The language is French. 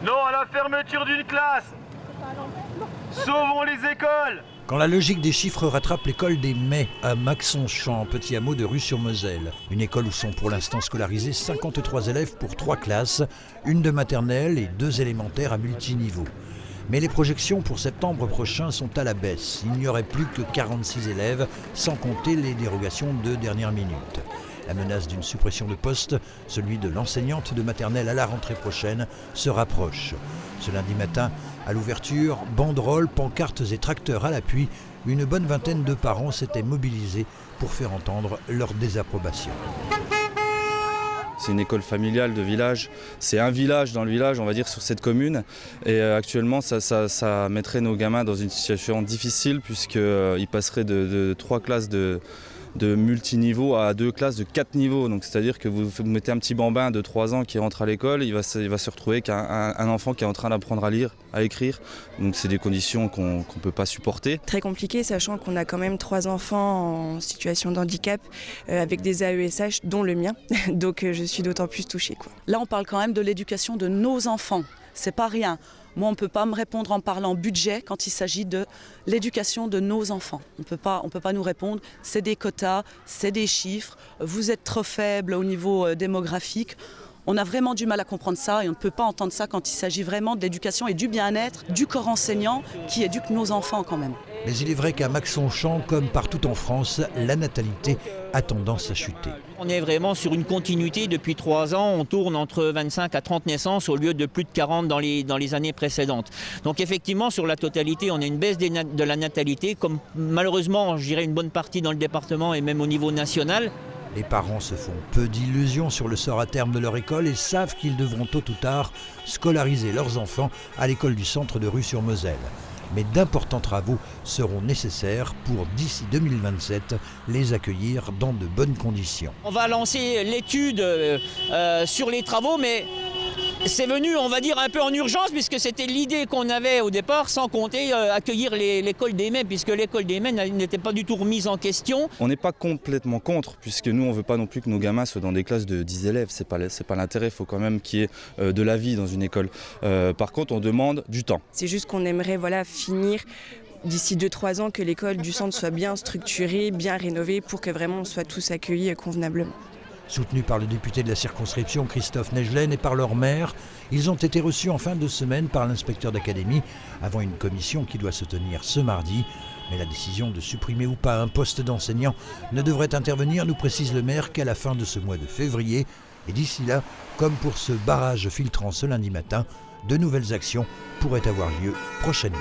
Non à la fermeture d'une classe. Sauvons les écoles. Quand la logique des chiffres rattrape l'école des Mets à Maxon-Champ, petit hameau de Rue-sur-Moselle. Une école où sont pour l'instant scolarisés 53 élèves pour 3 classes, une de maternelle et 2 élémentaires à multiniveau. Mais les projections pour septembre prochain sont à la baisse. Il n'y aurait plus que 46 élèves, sans compter les dérogations de dernière minute. La menace d'une suppression de poste, celui de l'enseignante de maternelle à la rentrée prochaine, se rapproche. Ce lundi matin, à l'ouverture, banderoles, pancartes et tracteurs à l'appui, une bonne vingtaine de parents s'étaient mobilisés pour faire entendre leur désapprobation. C'est une école familiale de village, c'est un village dans le village, on va dire, sur cette commune. Et actuellement, ça mettrait nos gamins dans une situation difficile puisqu'ils passeraient de 3 classes de multiniveau à 2 classes de 4 niveaux. Donc c'est-à-dire que vous mettez un petit bambin de 3 ans qui rentre à l'école, il va se retrouver qu'un enfant qui est en train d'apprendre à lire, à écrire. Donc c'est des conditions qu'on ne peut pas supporter. Très compliqué, sachant qu'on a quand même 3 enfants en situation de handicap avec des AESH, dont le mien. Donc je suis d'autant plus touchée, quoi. Là, on parle quand même de l'éducation de nos enfants. C'est pas rien. Moi, on ne peut pas me répondre en parlant budget quand il s'agit de l'éducation de nos enfants. On peut pas nous répondre, c'est des quotas, c'est des chiffres, vous êtes trop faible au niveau démographique. On a vraiment du mal à comprendre ça et on ne peut pas entendre ça quand il s'agit vraiment de l'éducation et du bien-être du corps enseignant qui éduque nos enfants quand même. Mais il est vrai qu'à Maxon-Champ, comme partout en France, la natalité a tendance à chuter. On est vraiment sur une continuité depuis 3 ans. On tourne entre 25 à 30 naissances au lieu de plus de 40 dans les années précédentes. Donc effectivement, sur la totalité, on a une baisse de la natalité, comme malheureusement, je dirais, une bonne partie dans le département et même au niveau national. Les parents se font peu d'illusions sur le sort à terme de leur école et savent qu'ils devront tôt ou tard scolariser leurs enfants à l'école du centre de Rue-sur-Moselle. Mais d'importants travaux seront nécessaires pour, d'ici 2027, les accueillir dans de bonnes conditions. On va lancer l'étude sur les travaux, mais c'est venu, on va dire, un peu en urgence, puisque c'était l'idée qu'on avait au départ, sans compter accueillir l'école des Mets, puisque l'école des Mets n'était pas du tout remise en question. On n'est pas complètement contre, puisque nous, on ne veut pas non plus que nos gamins soient dans des classes de 10 élèves. C'est pas l'intérêt, il faut quand même qu'il y ait de la vie dans une école. Par contre, on demande du temps. C'est juste qu'on aimerait finir d'ici 2-3 ans que l'école du centre soit bien structurée, bien rénovée, pour que vraiment on soit tous accueillis convenablement. Soutenus par le député de la circonscription Christophe Negelen et par leur maire, ils ont été reçus en fin de semaine par l'inspecteur d'académie avant une commission qui doit se tenir ce mardi. Mais la décision de supprimer ou pas un poste d'enseignant ne devrait intervenir, nous précise le maire, qu'à la fin de ce mois de février. Et d'ici là, comme pour ce barrage filtrant ce lundi matin, de nouvelles actions pourraient avoir lieu prochainement.